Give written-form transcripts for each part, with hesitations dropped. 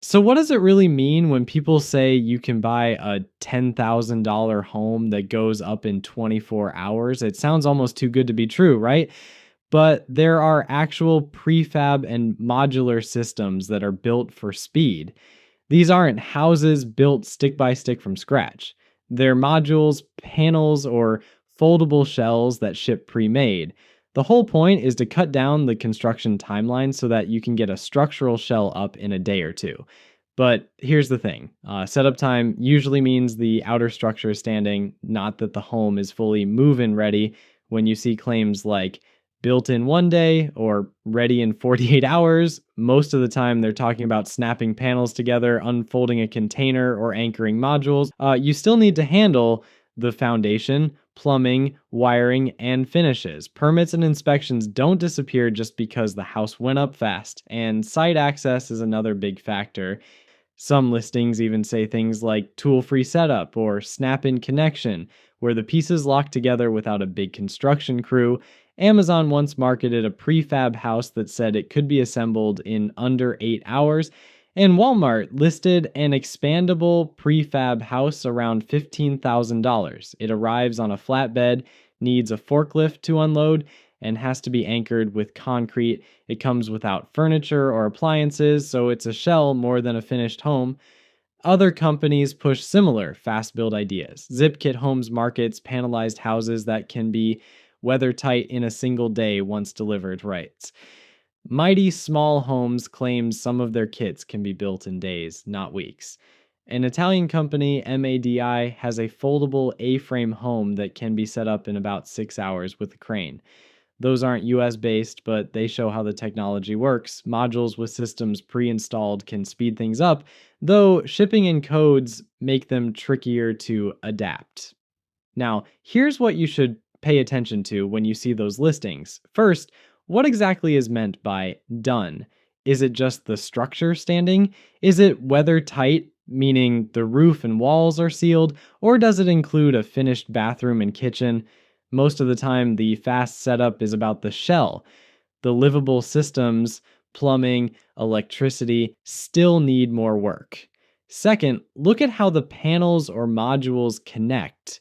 So, what does it really mean when people say you can buy a $10,000 home that goes up in 24 hours? It sounds almost too good to be true, right? But there are actual prefab and modular systems that are built for speed. These aren't houses built stick by stick from scratch. They're modules, panels, or foldable shells that ship pre made. The whole point is to cut down the construction timeline so that you can get a structural shell up in a day or two. But here's the thing, setup time usually means the outer structure is standing, not that the home is fully move in ready. When you see claims like built in one day or ready in 48 hours, most of the time they're talking about snapping panels together, unfolding a container, or anchoring modules. You still need to handle the foundation, plumbing, wiring, and finishes. Permits and inspections don't disappear just because the house went up fast, and site access is another big factor. Some listings even say things like tool free setup or snap in connection, where the pieces lock together without a big construction crew. Amazon once marketed a prefab house that said it could be assembled in under 8 hours, and Walmart listed an expandable prefab house around $15,000. It arrives on a flatbed, needs a forklift to unload, and has to be anchored with concrete. It comes without furniture or appliances, so it's a shell more than a finished home. Other companies push similar fast build ideas. ZipKit Homes markets panelized houses that can be weather tight in a single day once delivered right. Mighty Small Homes claims some of their kits can be built in days, not weeks. An Italian company, MADI, has a foldable A frame home that can be set up in about 6 hours with a crane. Those aren't US based, but they show how the technology works. Modules with systems pre installed can speed things up, though shipping and codes make them trickier to adapt. Now, here's what you should pay attention to when you see those listings. First, what exactly is meant by done? Is it just the structure standing? Is it weather tight, meaning the roof and walls are sealed? Or does it include a finished bathroom and kitchen? Most of the time, the fast setup is about the shell. The livable systems, plumbing, electricity, still need more work. Second, look at how the panels or modules connect.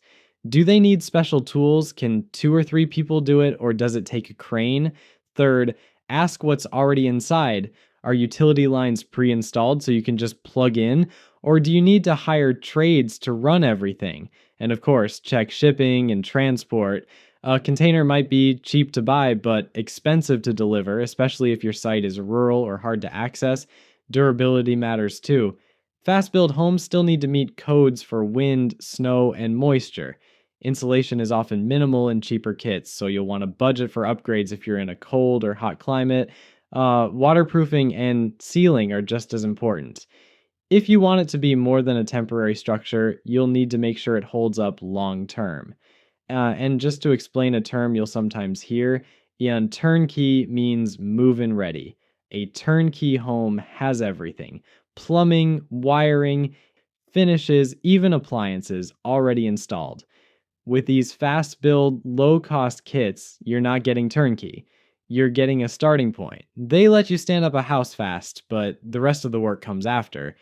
Do they need special tools? Can two or three people do it, or does it take a crane? Third, ask what's already inside. Are utility lines pre installed so you can just plug in? Or do you need to hire trades to run everything? And of course, check shipping and transport. A container might be cheap to buy, but expensive to deliver, especially if your site is rural or hard to access. Durability matters too. Fast build homes still need to meet codes for wind, snow, and moisture. Insulation is often minimal in cheaper kits, so you'll want to budget for upgrades if you're in a cold or hot climate. Waterproofing and sealing are just as important. If you want it to be more than a temporary structure, you'll need to make sure it holds up long term. And just to explain a term you'll sometimes hear, turnkey means move in ready. A turnkey home has everything: plumbing, wiring, finishes, even appliances already installed. With these fast build, low cost kits, you're not getting turnkey. You're getting a starting point. They let you stand up a house fast, but the rest of the work comes after.